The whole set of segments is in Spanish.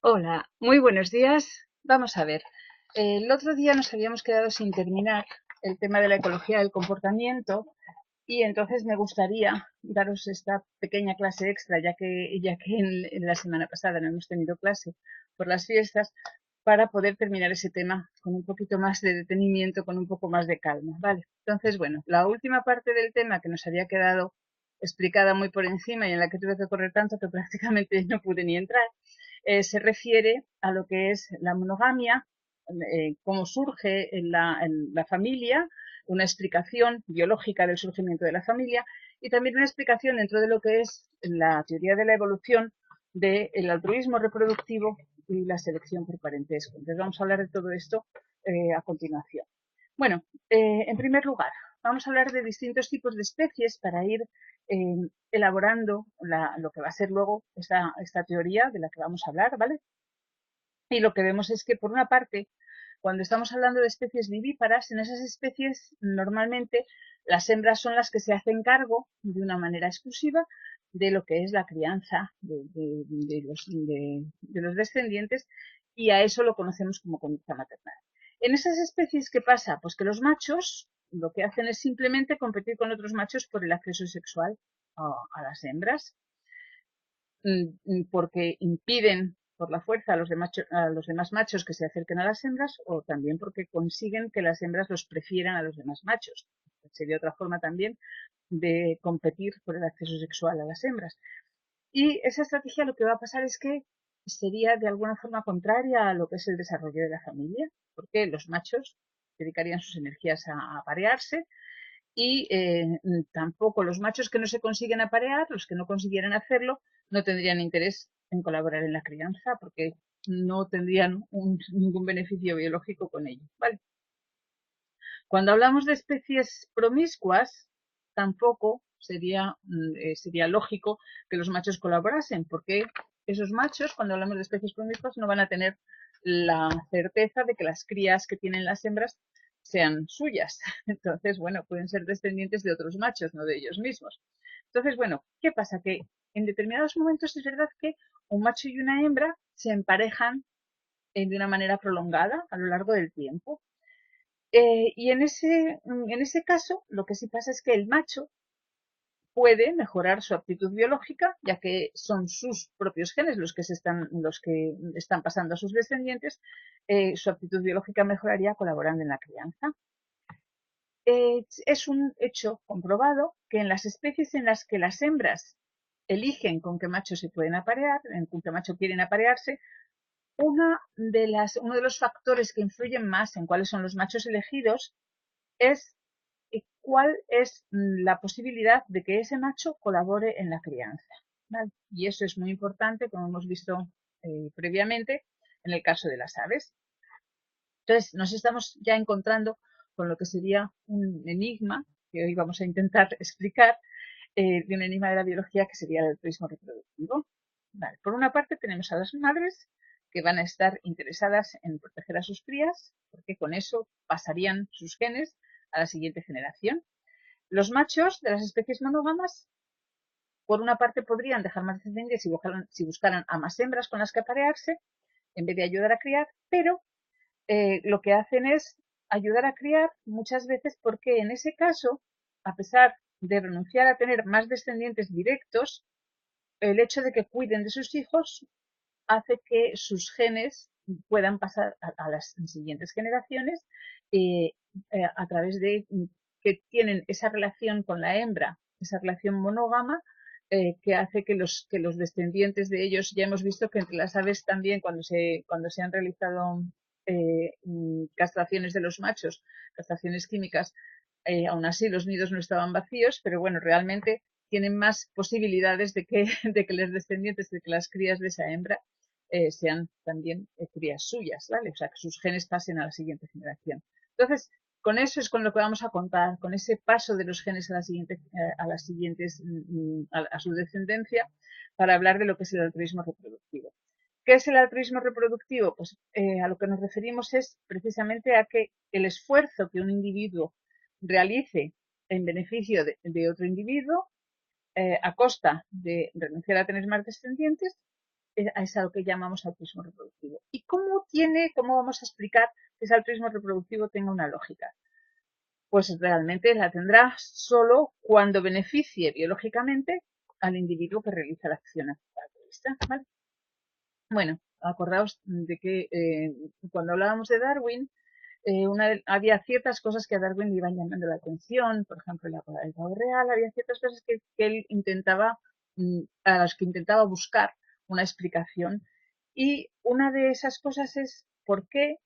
Hola, muy buenos días. Vamos a ver, el otro día nos habíamos quedado sin terminar el tema de la ecología del comportamiento y entonces me gustaría daros esta pequeña clase extra, ya que en la semana pasada no hemos tenido clase por las fiestas, para poder terminar ese tema con un poquito más de detenimiento, con un poco más de calma, ¿vale? Entonces, bueno, la última parte del tema que nos había quedado explicada muy por encima y en la que tuve que correr tanto que prácticamente no pude ni entrar, se refiere a lo que es la monogamia, cómo surge en la familia, una explicación biológica del surgimiento de la familia y también una explicación dentro de lo que es la teoría de la evolución del altruismo reproductivo y la selección por parentesco. Entonces vamos a hablar de todo esto a continuación. Bueno, en primer lugar, vamos a hablar de distintos tipos de especies para ir eh, elaborando lo que va a ser luego esta teoría de la que vamos a hablar, ¿vale? Y lo que vemos es que, por una parte, cuando estamos hablando de especies vivíparas, en esas especies normalmente las hembras son las que se hacen cargo de una manera exclusiva de lo que es la crianza de los descendientes y a eso lo conocemos como conducta maternal. En esas especies, ¿qué pasa? Pues que los machos lo que hacen es simplemente competir con otros machos por el acceso sexual a las hembras porque impiden por la fuerza a los demás machos que se acerquen a las hembras o también porque consiguen que las hembras los prefieran a los demás machos. Sería otra forma también de competir por el acceso sexual a las hembras. Y esa estrategia lo que va a pasar es que sería de alguna forma contraria a lo que es el desarrollo de la familia, porque los machos dedicarían sus energías a aparearse y tampoco los machos que no se consiguen aparear, los que no consiguieran hacerlo, no tendrían interés en colaborar en la crianza porque no tendrían ningún beneficio biológico con ello, ¿vale? Cuando hablamos de especies promiscuas, tampoco sería lógico que los machos colaborasen, porque esos machos, cuando hablamos de especies promiscuas, no van a tener la certeza de que las crías que tienen las hembras sean suyas. Entonces, bueno, pueden ser descendientes de otros machos, no de ellos mismos. Entonces, bueno, ¿qué pasa? Que en determinados momentos es verdad que un macho y una hembra se emparejan de una manera prolongada a lo largo del tiempo. Y en ese caso, lo que sí pasa es que el macho puede mejorar su aptitud biológica, ya que son sus propios genes los que están pasando a sus descendientes, su aptitud biológica mejoraría colaborando en la crianza. Es un hecho comprobado que en las especies en las que las hembras eligen con qué macho se pueden aparear, con qué macho quieren aparearse, uno de los factores que influyen más en cuáles son los machos elegidos es cuál es la posibilidad de que ese macho colabore en la crianza, ¿vale? Y eso es muy importante, como hemos visto previamente, en el caso de las aves. Entonces, nos estamos ya encontrando con lo que sería un enigma que hoy vamos a intentar explicar, de un enigma de la biología que sería el altruismo reproductivo. Vale, por una parte tenemos a las madres que van a estar interesadas en proteger a sus crías, porque con eso pasarían sus genes a la siguiente generación. Los machos de las especies monógamas, por una parte, podrían dejar más descendientes si buscaran a más hembras con las que aparearse, en vez de ayudar a criar, pero lo que hacen es ayudar a criar muchas veces porque en ese caso, a pesar de renunciar a tener más descendientes directos, el hecho de que cuiden de sus hijos hace que sus genes puedan pasar a las siguientes generaciones eh, a través de que tienen esa relación con la hembra, esa relación monógama, que hace que los descendientes de ellos, ya hemos visto que entre las aves también, cuando se han realizado castraciones de los machos, castraciones químicas, aún así los nidos no estaban vacíos, pero bueno, realmente tienen más posibilidades de que, de que los descendientes, de que las crías de esa hembra sean también crías suyas, ¿vale? O sea, que sus genes pasen a la siguiente generación. Entonces, con eso es con lo que vamos a contar, con ese paso de los genes a su descendencia, para hablar de lo que es el altruismo reproductivo. ¿Qué es el altruismo reproductivo? Pues a lo que nos referimos es precisamente a que el esfuerzo que un individuo realice en beneficio de otro individuo, a costa de renunciar a tener más descendientes, es a lo que llamamos altruismo reproductivo. ¿Y cómo vamos a explicar que ese altruismo reproductivo tenga una lógica? Pues realmente la tendrá solo cuando beneficie biológicamente al individuo que realiza la acción altruista, ¿vale? Bueno, acordaos de que cuando hablábamos de Darwin, había ciertas cosas que a Darwin le iban llamando la atención, por ejemplo, la cola del pavo real, había ciertas cosas que él intentaba, a las que intentaba buscar una explicación. Y una de esas cosas es por qué,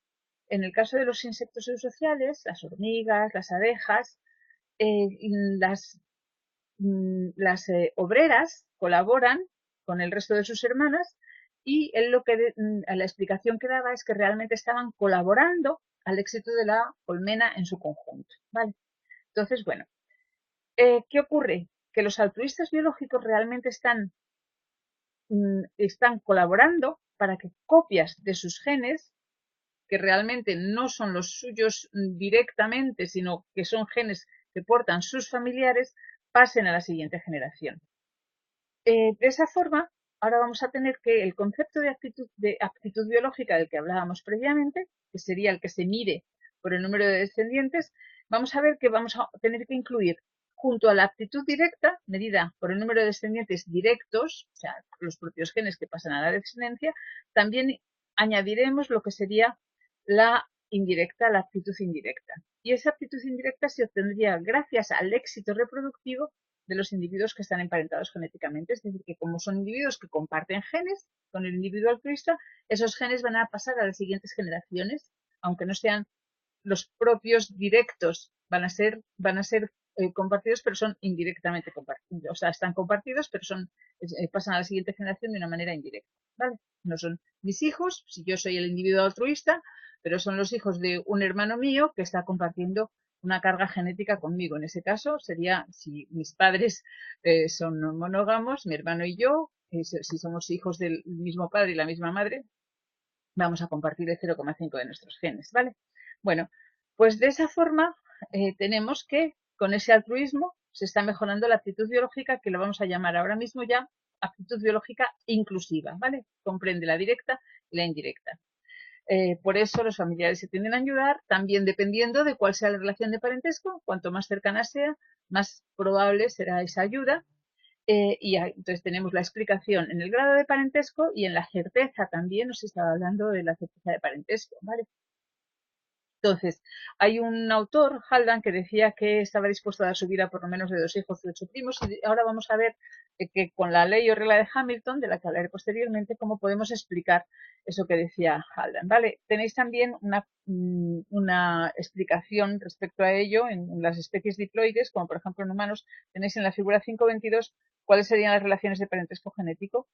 en el caso de los insectos eusociales, las hormigas, las abejas, eh, las, las obreras colaboran con el resto de sus hermanas y él la explicación que daba es que realmente estaban colaborando al éxito de la colmena en su conjunto, ¿vale? Entonces, bueno, ¿qué ocurre? Que los altruistas biológicos realmente están colaborando para que copias de sus genes, que realmente no son los suyos directamente, sino que son genes que portan sus familiares, pasen a la siguiente generación. De esa forma, ahora vamos a tener que el concepto de aptitud biológica del que hablábamos previamente, que sería el que se mide por el número de descendientes, vamos a ver que vamos a tener que incluir junto a la aptitud directa, medida por el número de descendientes directos, o sea, los propios genes que pasan a la descendencia, también añadiremos lo que sería la indirecta, la aptitud indirecta. Y esa aptitud indirecta se obtendría gracias al éxito reproductivo de los individuos que están emparentados genéticamente. Es decir, que como son individuos que comparten genes con el individuo altruista, esos genes van a pasar a las siguientes generaciones, aunque no sean los propios directos, van a ser compartidos, pero son indirectamente compartidos. O sea, están compartidos, pero pasan a la siguiente generación de una manera indirecta. ¿Vale? No son mis hijos, si yo soy el individuo altruista, pero son los hijos de un hermano mío que está compartiendo una carga genética conmigo. En ese caso sería, si mis padres son monógamos, mi hermano y yo, si somos hijos del mismo padre y la misma madre, vamos a compartir el 0,5 de nuestros genes, ¿vale? Bueno, pues de esa forma tenemos que con ese altruismo se está mejorando la aptitud biológica, que lo vamos a llamar ahora mismo ya aptitud biológica inclusiva, ¿vale? Comprende la directa y la indirecta. Por eso los familiares se tienden a ayudar, también dependiendo de cuál sea la relación de parentesco, cuanto más cercana sea, más probable será esa ayuda. Y entonces tenemos la explicación en el grado de parentesco y en la certeza también, os estaba hablando de la certeza de parentesco, ¿vale? Entonces, hay un autor, Haldane, que decía que estaba dispuesto a dar su vida por lo menos de 2 hijos y 8 primos, y ahora vamos a ver que con la ley o regla de Hamilton, de la que hablaré posteriormente, cómo podemos explicar eso que decía Haldane, ¿vale? Tenéis también una explicación respecto a ello en las especies diploides, como por ejemplo en humanos, tenéis en la figura 5.22 cuáles serían las relaciones de parentesco genético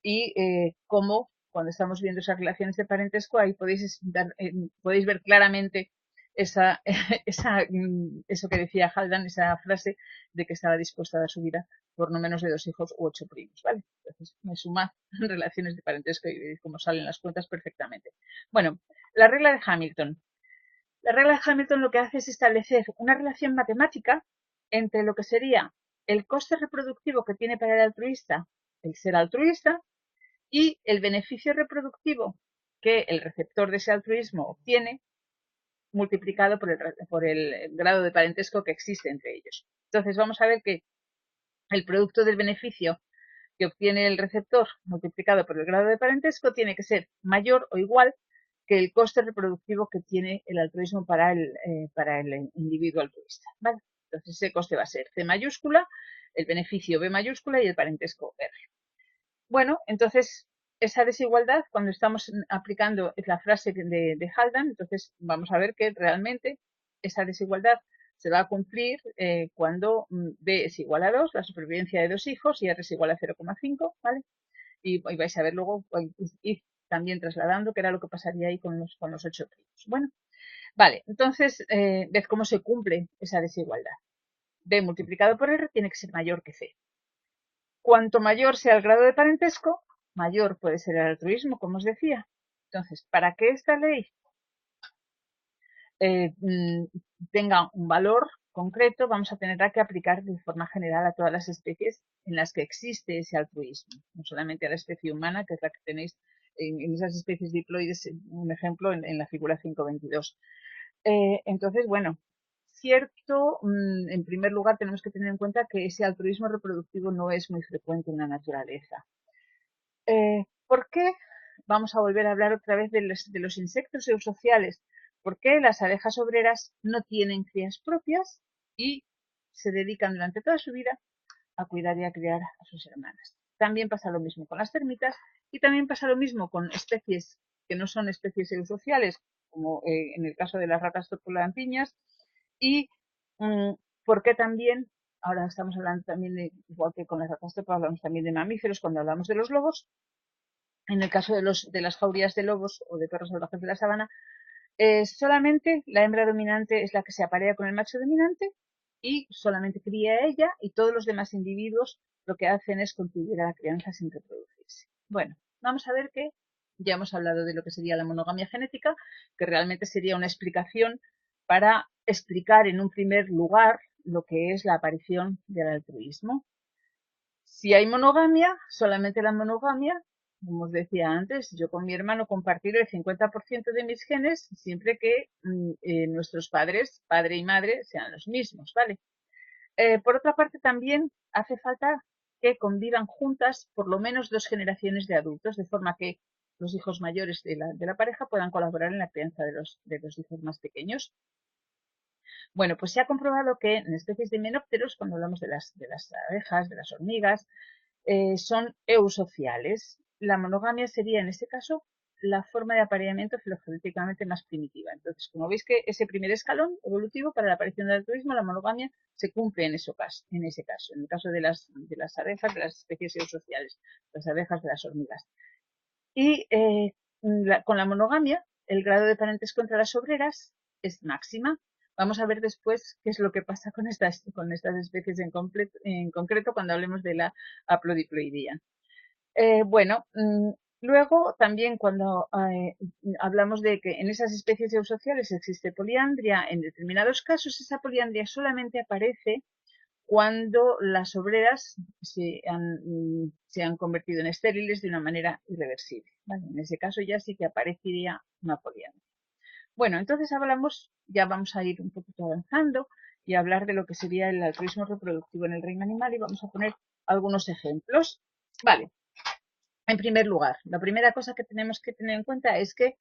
y cómo cuando estamos viendo esas relaciones de parentesco, ahí podéis ver claramente eso que decía Haldane, esa frase de que estaba dispuesta a dar su vida por no menos de 2 hijos u 8 primos, ¿vale? Entonces, me sumad relaciones de parentesco y veis cómo salen las cuentas perfectamente. Bueno, la regla de Hamilton. La regla de Hamilton lo que hace es establecer una relación matemática entre lo que sería el coste reproductivo que tiene para el altruista el ser altruista y el beneficio reproductivo que el receptor de ese altruismo obtiene multiplicado por el grado de parentesco que existe entre ellos. Entonces vamos a ver que el producto del beneficio que obtiene el receptor multiplicado por el grado de parentesco tiene que ser mayor o igual que el coste reproductivo que tiene el altruismo para el individuo altruista, ¿vale? Entonces ese coste va a ser C mayúscula, el beneficio B mayúscula y el parentesco R. Bueno, entonces esa desigualdad, cuando estamos aplicando la frase de Haldane, entonces vamos a ver que realmente esa desigualdad se va a cumplir cuando B es igual a 2, la supervivencia de 2 hijos, y R es igual a 0,5, ¿vale? Y vais a ver luego, ir también trasladando qué era lo que pasaría ahí con los 8 primos. Bueno, vale, entonces, ved cómo se cumple esa desigualdad. B multiplicado por R tiene que ser mayor que C. Cuanto mayor sea el grado de parentesco, mayor puede ser el altruismo, como os decía. Entonces, para que esta ley tenga un valor concreto vamos a tener que aplicar de forma general a todas las especies en las que existe ese altruismo, no solamente a la especie humana, que es la que tenéis en esas especies diploides, un ejemplo en la figura 522. Entonces, bueno, en primer lugar tenemos que tener en cuenta que ese altruismo reproductivo no es muy frecuente en la naturaleza. ¿Por qué? Vamos a volver a hablar otra vez de los insectos eusociales. ¿Por qué las abejas obreras no tienen crías propias y se dedican durante toda su vida a cuidar y a criar a sus hermanas? También pasa lo mismo con las termitas y también pasa lo mismo con especies que no son especies eusociales, como en el caso de las ratas topolampiñas. Y ¿por qué también? Ahora estamos hablando también igual que con las ratas topo, hablamos también de mamíferos cuando hablamos de los lobos. En el caso de las jaurías de lobos o de perros salvajes de la sabana, solamente la hembra dominante es la que se aparea con el macho dominante y solamente cría a ella, y todos los demás individuos lo que hacen es contribuir a la crianza sin reproducirse. Bueno, vamos a ver que ya hemos hablado de lo que sería la monogamia genética, que realmente sería una explicación para explicar en un primer lugar lo que es la aparición del altruismo. Si hay monogamia, solamente la monogamia, como os decía antes, yo con mi hermano compartiré el 50% de mis genes siempre que nuestros padres, padre y madre, sean los mismos, ¿vale? Por otra parte, también hace falta que convivan juntas por lo menos 2 generaciones de adultos, de forma que los hijos mayores de la pareja puedan colaborar en la crianza de los hijos más pequeños. Bueno, pues se ha comprobado que en especies de himenópteros, cuando hablamos de las abejas, de las hormigas, son eusociales. La monogamia sería, en este caso, la forma de apareamiento filogenéticamente más primitiva. Entonces, como veis que ese primer escalón evolutivo para la aparición del altruismo, la monogamia, se cumple en ese caso. En el caso de las abejas, de las especies eusociales, las abejas, de las hormigas. Y con la monogamia, el grado de parentesco entre las obreras es máxima. Vamos a ver después qué es lo que pasa con estas especies en concreto cuando hablemos de la haplodiploidía. Bueno, luego también cuando hablamos de que en esas especies eusociales existe poliandria, en determinados casos esa poliandria solamente aparece cuando las obreras se han convertido en estériles de una manera irreversible, ¿vale? En ese caso ya sí que aparecería una poliandria. Bueno, entonces ya vamos a ir un poquito avanzando y a hablar de lo que sería el altruismo reproductivo en el reino animal, y vamos a poner algunos ejemplos. Vale, en primer lugar, la primera cosa que tenemos que tener en cuenta es que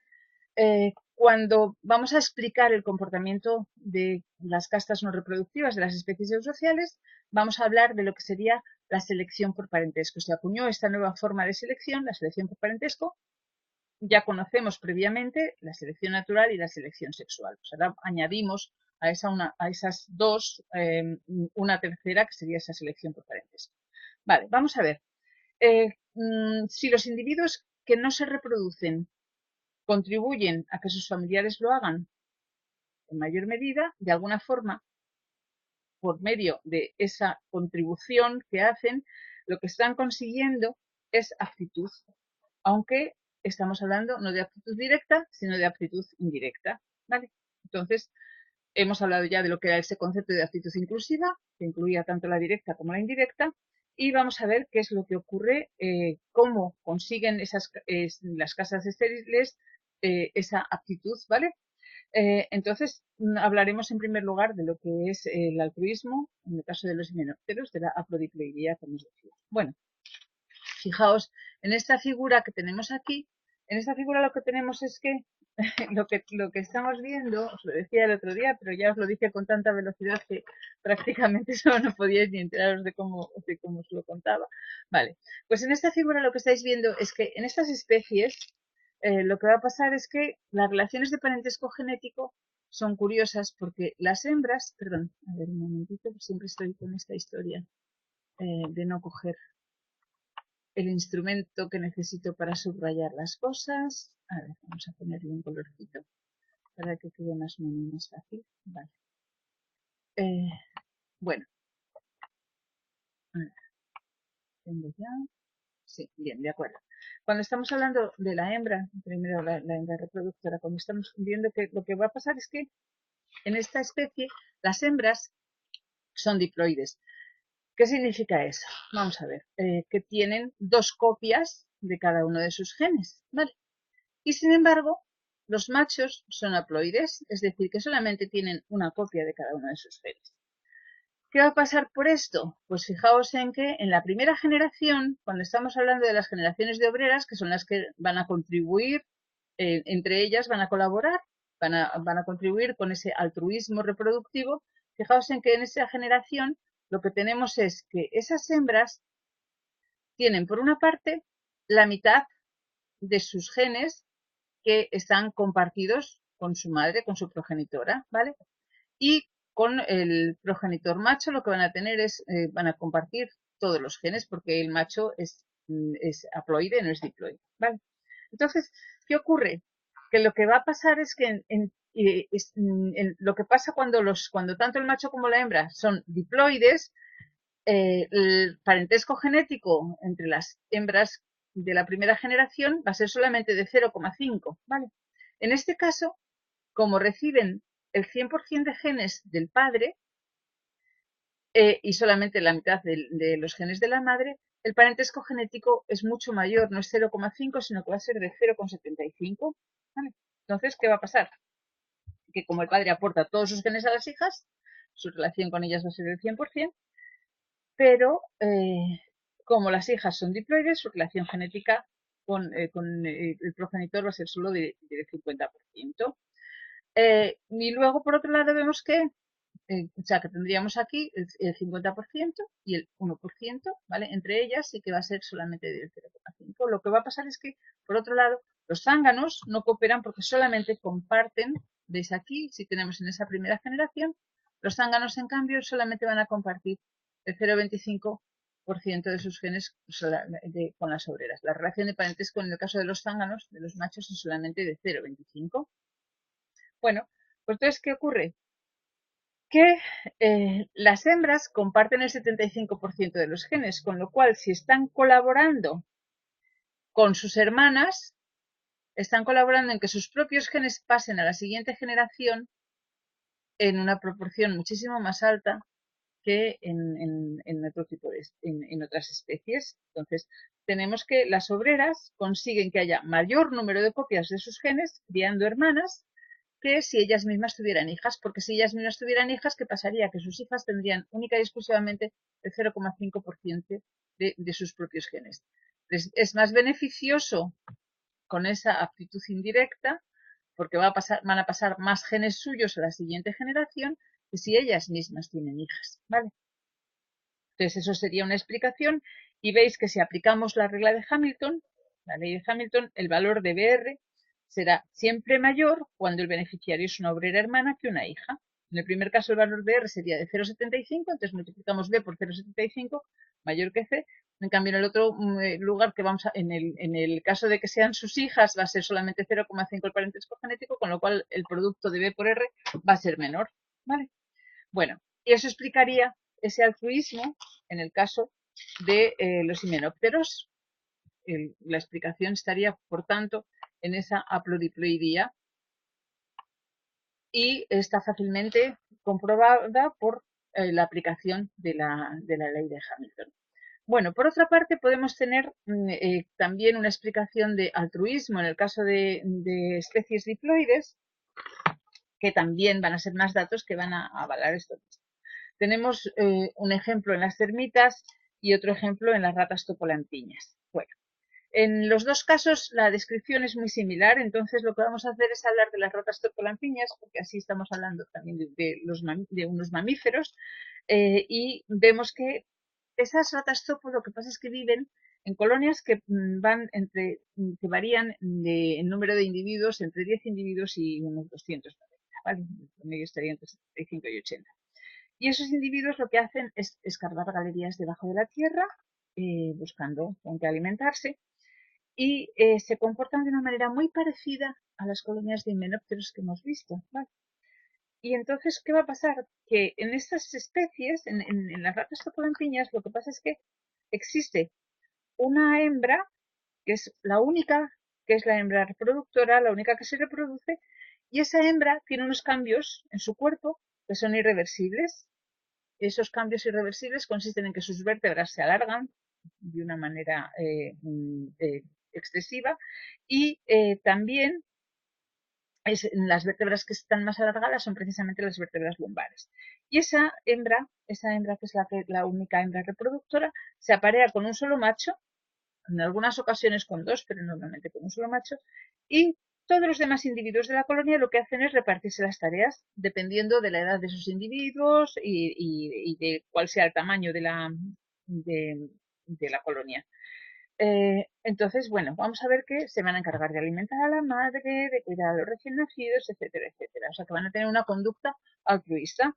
cuando vamos a explicar el comportamiento de las castas no reproductivas de las especies eusociales, vamos a hablar de lo que sería la selección por parentesco. Se acuñó esta nueva forma de selección, la selección por parentesco. Ya conocemos previamente la selección natural y la selección sexual. Pues ahora añadimos a esas dos una tercera, que sería esa selección por parentesco. Vale, vamos a ver. Si los individuos que no se reproducen contribuyen a que sus familiares lo hagan en mayor medida, de alguna forma, por medio de esa contribución que hacen, lo que están consiguiendo es aptitud, aunque estamos hablando no de aptitud directa, sino de aptitud indirecta, ¿vale? Entonces, hemos hablado ya de lo que era ese concepto de aptitud inclusiva, que incluía tanto la directa como la indirecta, y vamos a ver qué es lo que ocurre, cómo consiguen las casas estériles esa aptitud, ¿vale? Entonces, hablaremos en primer lugar de lo que es el altruismo, en el caso de los himenópteros, de la haplodiploidía, como os decía. Bueno, fijaos, en esta figura que tenemos aquí, en esta figura lo que tenemos es que lo que estamos viendo, os lo decía el otro día, pero ya os lo dije con tanta velocidad que prácticamente solo no podíais ni enteraros de cómo os lo contaba. Vale, pues en esta figura lo que estáis viendo es que en estas especies lo que va a pasar es que las relaciones de parentesco genético son curiosas porque las hembras, perdón, a ver un momentito, siempre estoy con esta historia de no coger el instrumento que necesito para subrayar las cosas. A ver, vamos a ponerle un colorcito para que quede más fácil. Vale. Bueno, a ver, tengo ya. Sí, bien, de acuerdo. Cuando estamos hablando de la hembra, primero la hembra reproductora, cuando estamos viendo que lo que va a pasar es que en esta especie las hembras son diploides. ¿Qué significa eso? Vamos a ver, que tienen 2 copias de cada uno de sus genes, ¿vale? Y sin embargo, los machos son haploides, es decir, que solamente tienen una copia de cada uno de sus genes. ¿Qué va a pasar por esto? Pues fijaos en que en la primera generación, cuando estamos hablando de las generaciones de obreras, que son las que van a contribuir, entre ellas van a colaborar, van a contribuir con ese altruismo reproductivo, fijaos en que en esa generación lo que tenemos es que esas hembras tienen, por una parte, la mitad de sus genes que están compartidos con su madre, con su progenitora, ¿vale? Y con el progenitor macho lo que van a tener es, van a compartir todos los genes porque el macho es haploide, no es diploide, ¿vale? Entonces, ¿qué ocurre? Que lo que va a pasar es que lo que pasa cuando tanto el macho como la hembra son diploides, el parentesco genético entre las hembras de la primera generación va a ser solamente de 0,5, ¿vale? En este caso, como reciben el 100% de genes del padre y solamente la mitad de los genes de la madre, el parentesco genético es mucho mayor, no es 0,5, sino que va a ser de 0,75. ¿Vale? Entonces, ¿qué va a pasar? Que como el padre aporta todos sus genes a las hijas, su relación con ellas va a ser del 100%, pero como las hijas son diploides, su relación genética con el progenitor va a ser solo del 50%. Y luego, por otro lado, vemos que, o sea, que tendríamos aquí el 50% y el 1%, ¿vale? Entre ellas sí que va a ser solamente del 0,5. Lo que va a pasar es que, por otro lado, los zánganos no cooperan porque solamente comparten, veis aquí, si tenemos en esa primera generación, los zánganos, en cambio, solamente van a compartir el 0,25% de sus genes con las obreras. La relación de parentesco en el caso de los zánganos, de los machos, es solamente de 0,25. Bueno, pues entonces, ¿qué ocurre? Que las hembras comparten el 75% de los genes, con lo cual si están colaborando con sus hermanas, están colaborando en que sus propios genes pasen a la siguiente generación en una proporción muchísimo más alta que en otro tipo en otras especies. Entonces, tenemos que las obreras consiguen que haya mayor número de copias de sus genes criando hermanas que si ellas mismas tuvieran hijas, porque si ellas mismas tuvieran hijas, ¿qué pasaría? Que sus hijas tendrían única y exclusivamente el 0,5% de sus propios genes. Es más beneficioso con esa aptitud indirecta, porque van a pasar más genes suyos a la siguiente generación que si ellas mismas tienen hijas, ¿vale? Entonces, eso sería una explicación y veis que si aplicamos la regla de Hamilton, la ley de Hamilton, el valor de BR será siempre mayor cuando el beneficiario es una obrera hermana que una hija. En el primer caso el valor de R sería de 0,75, entonces multiplicamos B por 0,75, mayor que C. En cambio, en el otro lugar que vamos a, en el caso de que sean sus hijas, va a ser solamente 0,5 el parentesco genético, con lo cual el producto de B por R va a ser menor. ¿Vale? Bueno, y eso explicaría ese altruismo en el caso de los himenópteros. La explicación estaría, por tanto, en esa haplodiploidía y está fácilmente comprobada por la aplicación de la ley de Hamilton. Bueno, por otra parte, podemos tener también una explicación de altruismo en el caso de especies diploides, que también van a ser más datos que van a avalar esto. Tenemos un ejemplo en las termitas y otro ejemplo en las ratas topolampiñas. Bueno, en los dos casos la descripción es muy similar, entonces lo que vamos a hacer es hablar de las ratas topolampiñas, porque así estamos hablando también de unos mamíferos, y vemos que esas ratas topo lo que pasa es que viven en colonias que que varían en número de individuos entre 10 individuos y unos 290, ¿vale? En ello estarían entre 75 y 80. Y esos individuos lo que hacen es escarbar galerías debajo de la tierra, buscando con qué alimentarse, y se comportan de una manera muy parecida a las colonias de himenópteros que hemos visto, ¿vale? Y entonces, ¿qué va a pasar? Que en estas especies, en las ratas topolampiñas, lo que pasa es que existe una hembra, que es la única, que es la hembra reproductora, la única que se reproduce, y esa hembra tiene unos cambios en su cuerpo que son irreversibles. Esos cambios irreversibles consisten en que sus vértebras se alargan de una manera excesiva y también las vértebras que están más alargadas son precisamente las vértebras lumbares. Y esa hembra que es la única hembra reproductora, se aparea con un solo macho, en algunas ocasiones con dos, pero normalmente con un solo macho, y todos los demás individuos de la colonia lo que hacen es repartirse las tareas, dependiendo de la edad de sus individuos y de cuál sea el tamaño de la colonia. Entonces, bueno, vamos a ver que se van a encargar de alimentar a la madre, de cuidar a los recién nacidos, etcétera, etcétera. O sea, que van a tener una conducta altruista.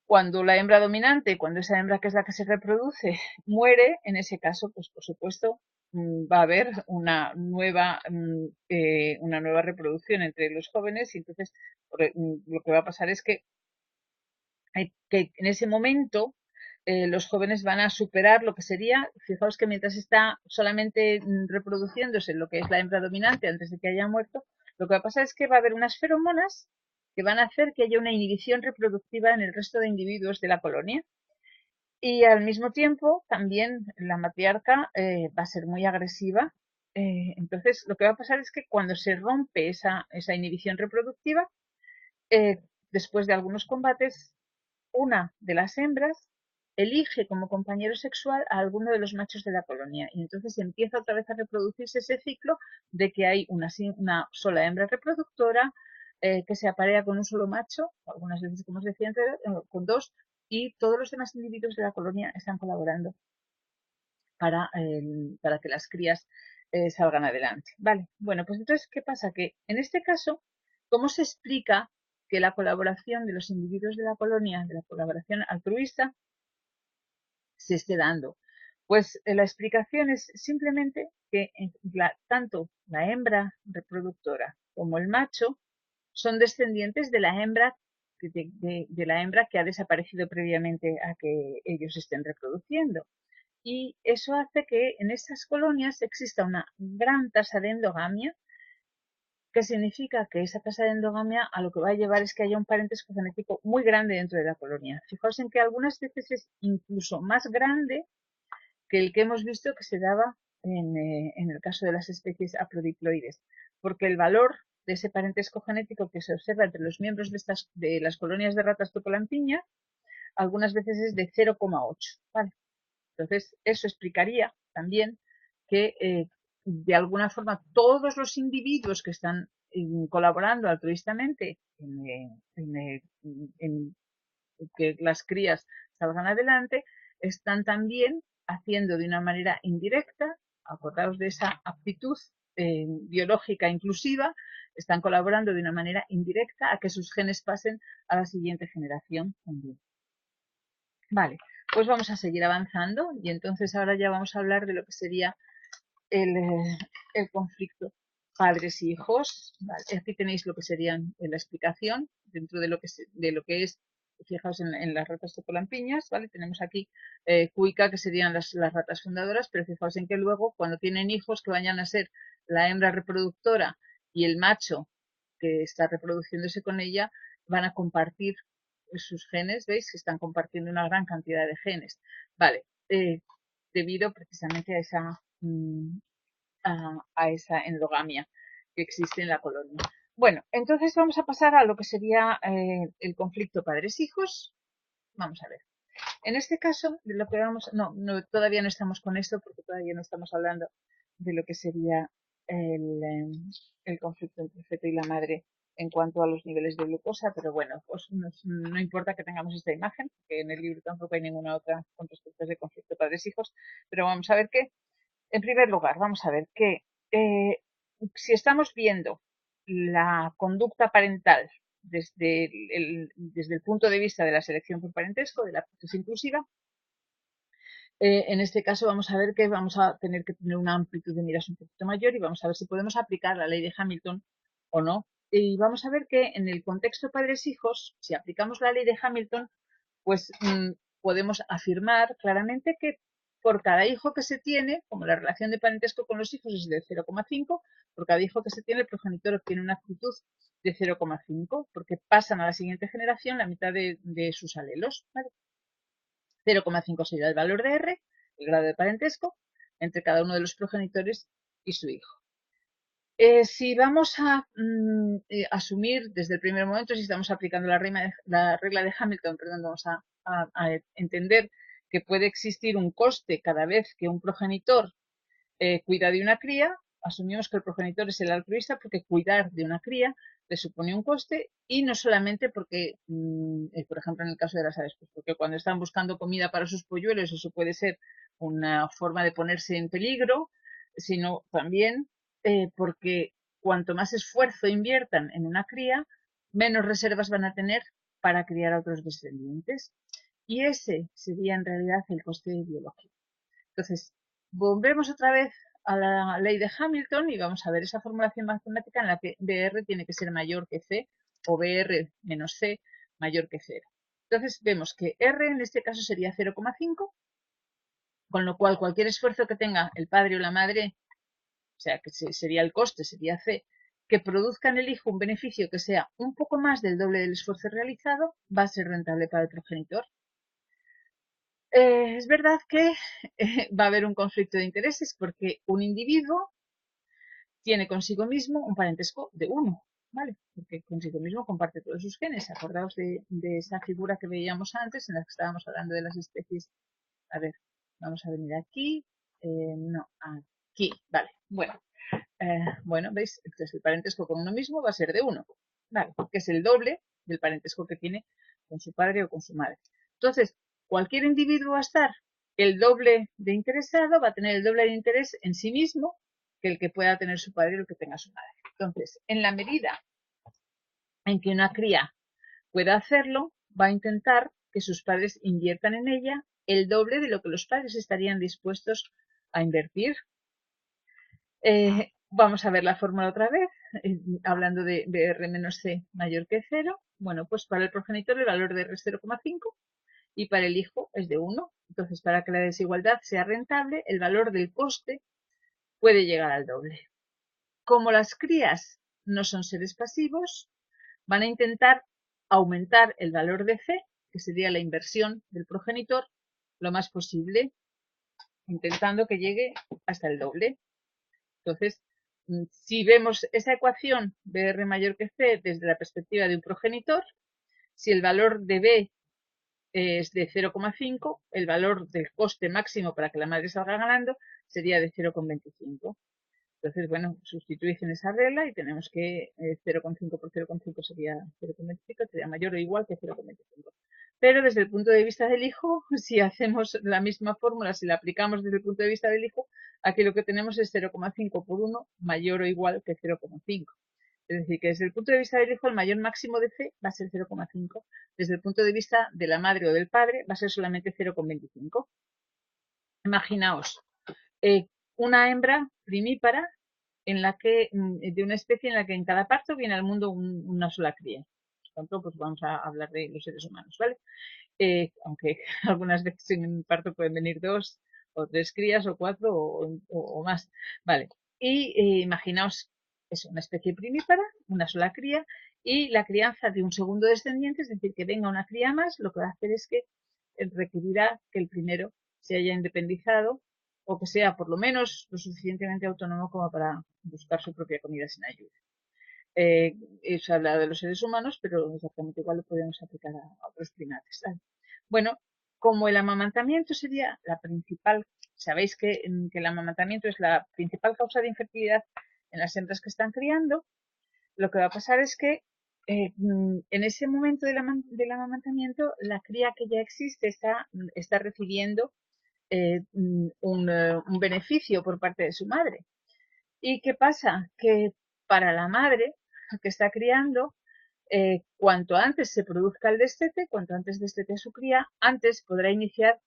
Cuando la hembra dominante, cuando esa hembra que es la que se reproduce, muere, en ese caso, pues por supuesto, va a haber una nueva reproducción entre los jóvenes y entonces lo que va a pasar es que en ese momento los jóvenes van a superar lo que sería, fijaos que mientras está solamente reproduciéndose lo que es la hembra dominante antes de que haya muerto, lo que va a pasar es que va a haber unas feromonas que van a hacer que haya una inhibición reproductiva en el resto de individuos de la colonia. Y al mismo tiempo, también la matriarca va a ser muy agresiva. Entonces, lo que va a pasar es que cuando se rompe esa inhibición reproductiva, eh, después de algunos combates, una de las hembras elige como compañero sexual a alguno de los machos de la colonia y entonces empieza otra vez a reproducirse ese ciclo de que hay una sola hembra reproductora que se aparea con un solo macho, algunas veces, como os decía antes, con dos, y todos los demás individuos de la colonia están colaborando para que las crías salgan adelante. Vale, bueno, pues entonces, ¿qué pasa? Que en este caso, ¿cómo se explica que la colaboración de los individuos de la colonia, de la colaboración altruista, se esté dando? Pues la explicación es simplemente que tanto la hembra reproductora como el macho son descendientes de la hembra de la hembra que ha desaparecido previamente a que ellos estén reproduciendo. Y eso hace que en estas colonias exista una gran tasa de endogamia, que significa que esa tasa de endogamia a lo que va a llevar es que haya un parentesco genético muy grande dentro de la colonia. Fijaos en que algunas veces es incluso más grande que el que hemos visto que se daba en el caso de las especies haploidiploides, porque el valor de ese parentesco genético que se observa entre los miembros de las colonias de ratas topolampiña algunas veces es de 0,8. ¿Vale? Entonces, eso explicaría también que de alguna forma todos los individuos que están colaborando altruistamente en que las crías salgan adelante, están también haciendo de una manera indirecta, acordaos de esa aptitud biológica inclusiva, están colaborando de una manera indirecta a que sus genes pasen a la siguiente generación también. Vale, pues vamos a seguir avanzando y entonces ahora ya vamos a hablar de lo que sería el conflicto padres y hijos. Vale, aquí tenéis lo que serían la explicación dentro de lo que es, fijaos en las ratas topolampiñas, ¿vale? Tenemos aquí cuica, que serían las ratas fundadoras, pero fijaos en que luego cuando tienen hijos que vayan a ser la hembra reproductora y el macho que está reproduciéndose con ella, van a compartir sus genes, ¿veis? Que están compartiendo una gran cantidad de genes. Vale, debido precisamente a esa endogamia que existe en la colonia. Bueno, entonces vamos a pasar a lo que sería el conflicto padres-hijos. Vamos a ver. En este caso, de lo que vamos, todavía no estamos con esto porque todavía no estamos hablando de lo que sería el conflicto entre el feto y la madre en cuanto a los niveles de glucosa, pero bueno, pues no importa que tengamos esta imagen, que en el libro tampoco hay ninguna otra con respecto a ese conflicto padres-hijos, pero vamos a ver que, en primer lugar, vamos a ver que si estamos viendo la conducta parental desde el punto de vista de la selección por parentesco, de la aptitud inclusiva, en este caso vamos a ver que vamos a tener que tener una amplitud de miras un poquito mayor y vamos a ver si podemos aplicar la ley de Hamilton o no. Y vamos a ver que en el contexto padres-hijos, si aplicamos la ley de Hamilton, pues podemos afirmar claramente que por cada hijo que se tiene, como la relación de parentesco con los hijos es de 0,5, por cada hijo que se tiene el progenitor obtiene una actitud de 0,5, porque pasan a la siguiente generación la mitad de sus alelos. ¿Vale? 0,5 sería el valor de R, el grado de parentesco, entre cada uno de los progenitores y su hijo. Si vamos a asumir desde el primer momento, si estamos aplicando la regla de Hamilton, perdón, vamos a entender que puede existir un coste cada vez que un progenitor cuida de una cría. Asumimos que el progenitor es el altruista porque cuidar de una cría le supone un coste, y no solamente porque, por ejemplo, en el caso de las aves, pues porque cuando están buscando comida para sus polluelos eso puede ser una forma de ponerse en peligro, sino también porque cuanto más esfuerzo inviertan en una cría, menos reservas van a tener para criar a otros descendientes. Y ese sería en realidad el coste biológico. Entonces, volvemos otra vez a la ley de Hamilton y vamos a ver esa formulación matemática en la que BR tiene que ser mayor que C o BR menos C mayor que 0. Entonces, vemos que R en este caso sería 0,5, con lo cual cualquier esfuerzo que tenga el padre o la madre, o sea, que sería el coste, sería C, que produzca en el hijo un beneficio que sea un poco más del doble del esfuerzo realizado, va a ser rentable para el progenitor. Es verdad que va a haber un conflicto de intereses porque un individuo tiene consigo mismo un parentesco de 1, ¿vale? Porque consigo mismo comparte todos sus genes. Acordaos de esa figura que veíamos antes en la que estábamos hablando de las especies. A ver, vamos a venir aquí. No, aquí, vale. Bueno, ¿veis? Entonces el parentesco con uno mismo va a ser de 1, ¿vale? Que es el doble del parentesco que tiene con su padre o con su madre. Entonces, cualquier individuo va a estar el doble de interesado, va a tener el doble de interés en sí mismo que el que pueda tener su padre o el que tenga su madre. Entonces, en la medida en que una cría pueda hacerlo, va a intentar que sus padres inviertan en ella el doble de lo que los padres estarían dispuestos a invertir. Vamos a ver la fórmula otra vez, hablando de R menos C mayor que 0. Bueno, pues para el progenitor el valor de R es 0,5 y para el hijo es de 1. Entonces, para que la desigualdad sea rentable, el valor del coste puede llegar al doble. Como las crías no son seres pasivos, van a intentar aumentar el valor de C, que sería la inversión del progenitor, lo más posible, intentando que llegue hasta el doble. Entonces, si vemos esa ecuación BR mayor que C desde la perspectiva de un progenitor, si el valor de B es de 0,5, el valor del coste máximo para que la madre salga ganando sería de 0,25. Entonces, bueno, sustituís en esa regla y tenemos que 0,5 por 0,5 sería 0,25, sería mayor o igual que 0,25. Pero desde el punto de vista del hijo, si hacemos la misma fórmula, si la aplicamos desde el punto de vista del hijo, aquí lo que tenemos es 0,5 por 1 mayor o igual que 0,5. Es decir, que desde el punto de vista del hijo, el mayor máximo de C va a ser 0,5. Desde el punto de vista de la madre o del padre, va a ser solamente 0,25. Imaginaos una hembra primípara en la que, de una especie en la que en cada parto viene al mundo una sola cría. Por tanto, pues vamos a hablar de los seres humanos, ¿vale? Aunque algunas veces en un parto pueden venir 2 o 3 crías o 4 o más, ¿vale? Y imaginaos, es una especie primípara, una sola cría, y la crianza de un segundo descendiente, es decir, que venga una cría más, lo que va a hacer es que requerirá que el primero se haya independizado o que sea por lo menos lo suficientemente autónomo como para buscar su propia comida sin ayuda. Se habla de los seres humanos, pero exactamente igual lo podemos aplicar a otros primates. ¿Vale? Bueno, como el amamantamiento sería la principal, sabéis que el amamantamiento es la principal causa de infertilidad en las hembras que están criando, lo que va a pasar es que en ese momento del amamantamiento, la cría que ya existe está recibiendo un beneficio por parte de su madre. ¿Y qué pasa? Que para la madre que está criando, cuanto antes se produzca el destete, cuanto antes destete a su cría, antes podrá iniciar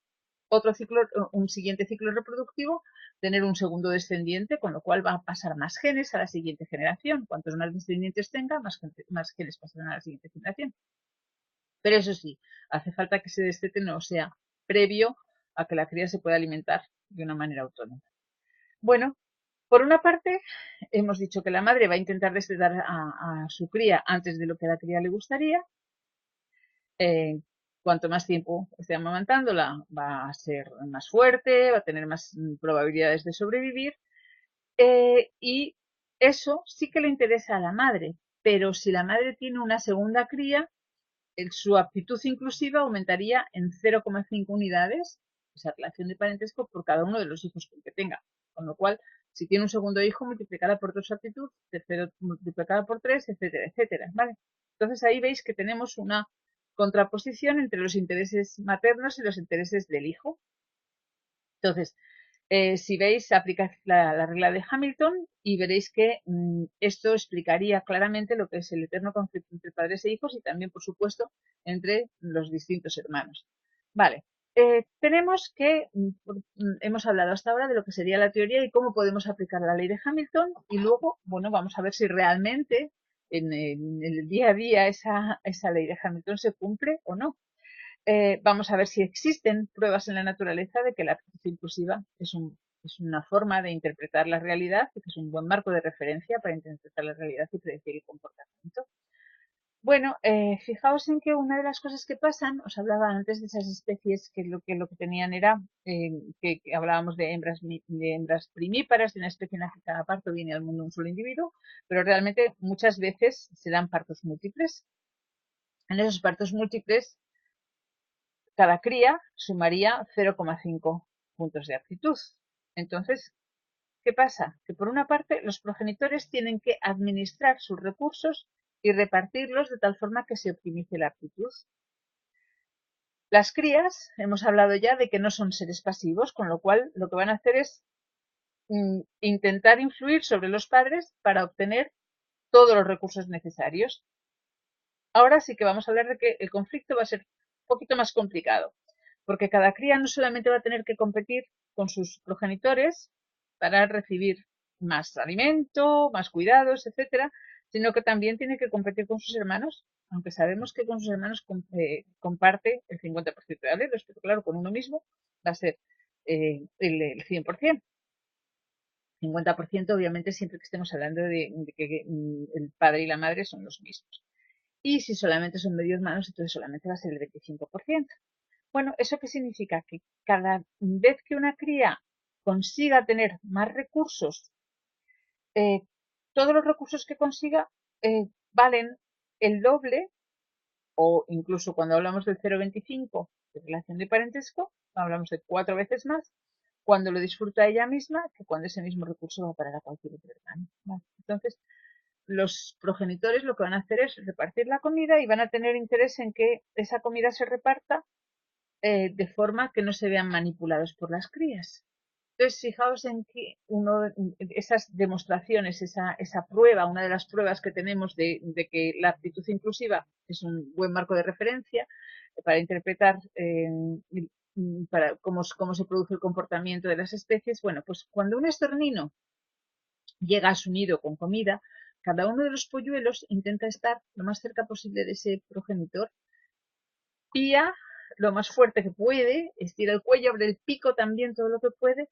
otro ciclo, un siguiente ciclo reproductivo, tener un segundo descendiente, con lo cual va a pasar más genes a la siguiente generación. Cuantos más descendientes tenga, más genes pasarán a la siguiente generación. Pero eso sí, hace falta que ese destete no sea previo a que la cría se pueda alimentar de una manera autónoma. Bueno, por una parte, hemos dicho que la madre va a intentar destetar a su cría antes de lo que a la cría le gustaría. cuanto más tiempo esté amamantándola, va a ser más fuerte, va a tener más probabilidades de sobrevivir. Y eso sí que le interesa a la madre, pero si la madre tiene una segunda cría, su aptitud inclusiva aumentaría en 0,5 unidades, esa relación de parentesco, por cada uno de los hijos que tenga. Con lo cual, si tiene un segundo hijo, multiplicará por 2 su aptitud, tercero multiplicada por 3, etcétera, etcétera. ¿Vale? Entonces ahí veis que tenemos una contraposición entre los intereses maternos y los intereses del hijo. Entonces, si veis, aplicad la regla de Hamilton y veréis que esto explicaría claramente lo que es el eterno conflicto entre padres e hijos y también, por supuesto, entre los distintos hermanos. Vale, tenemos que, hemos hablado hasta ahora de lo que sería la teoría y cómo podemos aplicar la ley de Hamilton y luego, bueno, vamos a ver si realmente en el día a día esa ley de Hamilton se cumple o no. Vamos a ver si existen pruebas en la naturaleza de que la aptitud inclusiva es una forma de interpretar la realidad y que es un buen marco de referencia para interpretar la realidad y predecir el comportamiento. Bueno, fijaos en que una de las cosas que pasan, os hablaba antes de esas especies que lo que tenían era, que hablábamos de hembras primíparas, de una especie en la que cada parto viene al mundo un solo individuo, pero realmente muchas veces se dan partos múltiples. En esos partos múltiples cada cría sumaría 0,5 puntos de aptitud. Entonces, ¿qué pasa? Que por una parte los progenitores tienen que administrar sus recursos y repartirlos de tal forma que se optimice la aptitud. Las crías, hemos hablado ya de que no son seres pasivos, con lo cual lo que van a hacer es intentar influir sobre los padres para obtener todos los recursos necesarios. Ahora sí que vamos a hablar de que el conflicto va a ser un poquito más complicado, porque cada cría no solamente va a tener que competir con sus progenitores para recibir más alimento, más cuidados, etcétera, sino que también tiene que competir con sus hermanos, aunque sabemos que con sus hermanos comparte el 50% de alelos, pero claro, con uno mismo va a ser el 100%. 50% obviamente siempre que estemos hablando de que el padre y la madre son los mismos. Y si solamente son medio hermanos, entonces solamente va a ser el 25%. Bueno, ¿eso qué significa? Que cada vez que una cría consiga tener más recursos, eh, todos los recursos que consiga valen el doble, o incluso cuando hablamos del 0,25 de relación de parentesco, hablamos de 4 veces más, cuando lo disfruta ella misma, que cuando ese mismo recurso va a parar a cualquier otro hermano. ¿Vale? Entonces, los progenitores lo que van a hacer es repartir la comida y van a tener interés en que esa comida se reparta de forma que no se vean manipulados por las crías. Entonces, fijaos en que esas demostraciones, esa prueba, una de las pruebas que tenemos de que la aptitud inclusiva es un buen marco de referencia para interpretar cómo se produce el comportamiento de las especies. Bueno, pues cuando un estornino llega a su nido con comida, cada uno de los polluelos intenta estar lo más cerca posible de ese progenitor, pía lo más fuerte que puede, estira el cuello, abre el pico también todo lo que puede.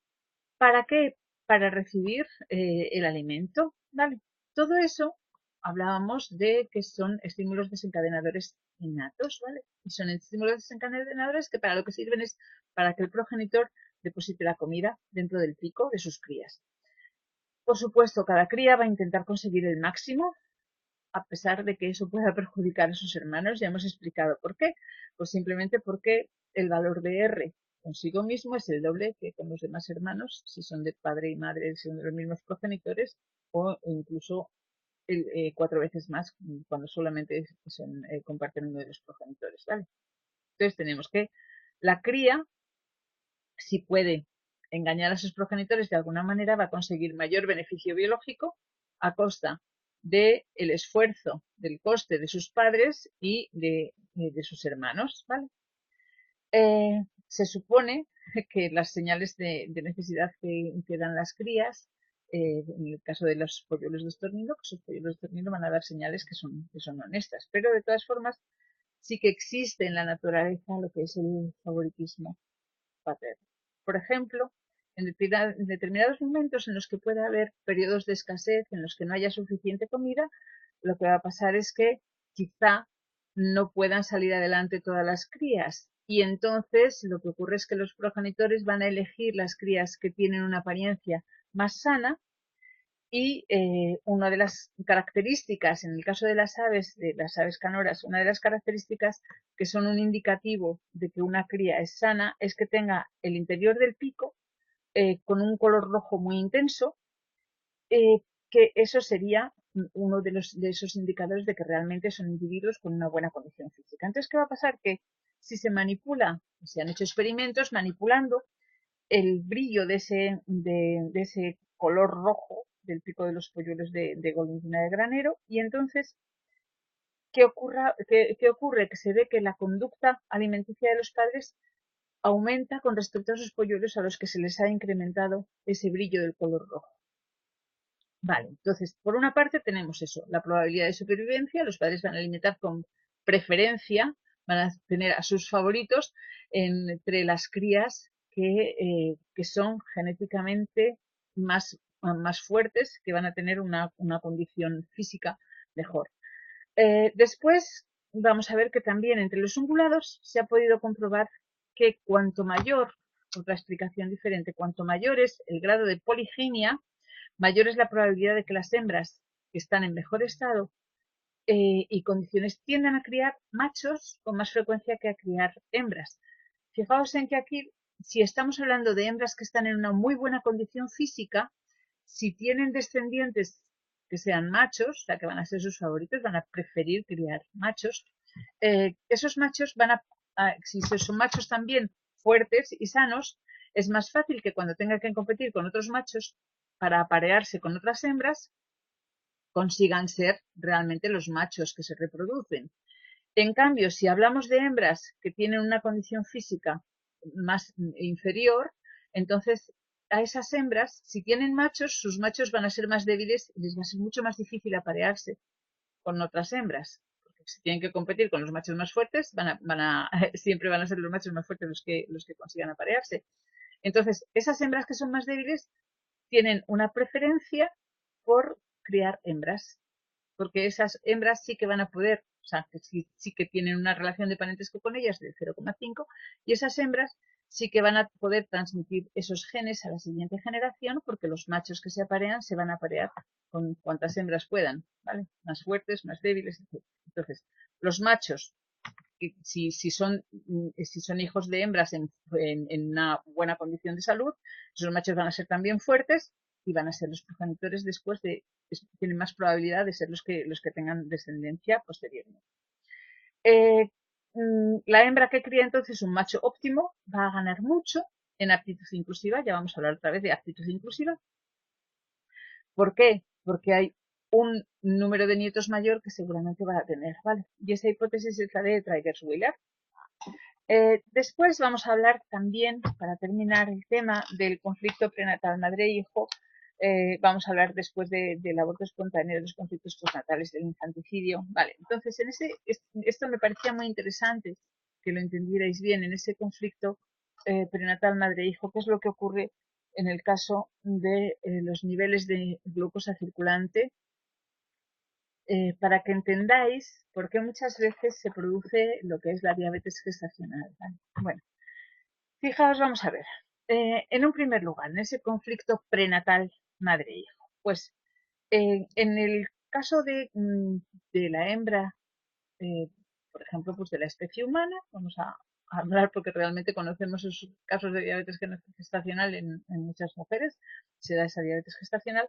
¿Para qué? Para recibir el alimento. ¿Vale? Todo eso hablábamos de que son estímulos desencadenadores innatos, ¿vale? Y son estímulos desencadenadores que para lo que sirven es para que el progenitor deposite la comida dentro del pico de sus crías. Por supuesto, cada cría va a intentar conseguir el máximo, a pesar de que eso pueda perjudicar a sus hermanos. Ya hemos explicado por qué. Pues simplemente porque el valor de R consigo mismo es el doble que con los demás hermanos, si son de padre y madre, si son de los mismos progenitores, o incluso 4 veces más cuando solamente comparten uno de los progenitores. ¿Vale? Entonces tenemos que la cría, si puede engañar a sus progenitores de alguna manera, va a conseguir mayor beneficio biológico a costa del esfuerzo, del coste de sus padres y de sus hermanos. ¿Vale? Se supone que las señales de necesidad que dan las crías, en el caso de los polluelos de estornino, pues los polluelos de estornino van a dar señales que son honestas, pero de todas formas sí que existe en la naturaleza lo que es el favoritismo paterno. Por ejemplo, en determinados momentos en los que pueda haber periodos de escasez, en los que no haya suficiente comida, lo que va a pasar es que quizá no puedan salir adelante todas las crías. Y entonces lo que ocurre es que los progenitores van a elegir las crías que tienen una apariencia más sana y una de las características, en el caso de las aves canoras, una de las características que son un indicativo de que una cría es sana es que tenga el interior del pico con un color rojo muy intenso, que eso sería uno de esos indicadores de que realmente son individuos con una buena condición física. Entonces, ¿qué va a pasar? Que si se manipula, se han hecho experimentos manipulando el brillo de ese color rojo del pico de los polluelos de golondrina de granero, y entonces, ¿qué ocurre? Que se ve que la conducta alimenticia de los padres aumenta con respecto a esos polluelos a los que se les ha incrementado ese brillo del color rojo. Vale, entonces, por una parte tenemos eso, la probabilidad de supervivencia, los padres van a alimentar con preferencia, van a tener a sus favoritos entre las crías que son genéticamente más fuertes, que van a tener una condición física mejor. Después vamos a ver que también entre los ungulados se ha podido comprobar que cuanto mayor, otra explicación diferente, cuanto mayor es el grado de poliginia, mayor es la probabilidad de que las hembras que están en mejor estado y condiciones tiendan a criar machos con más frecuencia que a criar hembras. Fijaos en que aquí, si estamos hablando de hembras que están en una muy buena condición física, si tienen descendientes que sean machos, o sea, que van a ser sus favoritos, van a preferir criar machos. Esos machos si son machos también fuertes y sanos, es más fácil que cuando tengan que competir con otros machos para aparearse con otras hembras, consigan ser realmente los machos que se reproducen. En cambio, si hablamos de hembras que tienen una condición física más inferior, entonces a esas hembras, si tienen machos, sus machos van a ser más débiles y les va a ser mucho más difícil aparearse con otras hembras. Porque si tienen que competir con los machos más fuertes, siempre van a ser los machos más fuertes los que consigan aparearse. Entonces, esas hembras que son más débiles tienen una preferencia por criar hembras, porque esas hembras sí que van a poder, o sea, que sí que tienen una relación de parentesco con ellas de 0,5, y esas hembras sí que van a poder transmitir esos genes a la siguiente generación, porque los machos que se aparean se van a aparear con cuantas hembras puedan, ¿vale? Más fuertes, más débiles, etc. Entonces, los machos, si son hijos de hembras en una buena condición de salud, esos machos van a ser también fuertes y van a ser los progenitores después tienen más probabilidad de ser los que tengan descendencia posteriormente. La hembra que cría entonces un macho óptimo va a ganar mucho en aptitud inclusiva, ya vamos a hablar otra vez de aptitud inclusiva. ¿Por qué? Porque hay un número de nietos mayor que seguramente va a tener, ¿vale? Y esa hipótesis es la de Traeger-Wheeler. Después vamos a hablar también, para terminar el tema, del conflicto prenatal madre-hijo. Vamos a hablar después del aborto espontáneo, de los conflictos postnatales, del infanticidio. Vale, entonces esto me parecía muy interesante que lo entendierais bien en ese conflicto prenatal madre-hijo, qué es lo que ocurre en el caso de los niveles de glucosa circulante, para que entendáis por qué muchas veces se produce lo que es la diabetes gestacional, ¿vale? Bueno, fijaos, vamos a ver. En un primer lugar, en ese conflicto prenatal madre-hijo, pues en el caso de la hembra, eh, por ejemplo, pues de la especie humana, vamos a hablar porque realmente conocemos esos casos de diabetes gestacional en muchas mujeres, se da esa diabetes gestacional.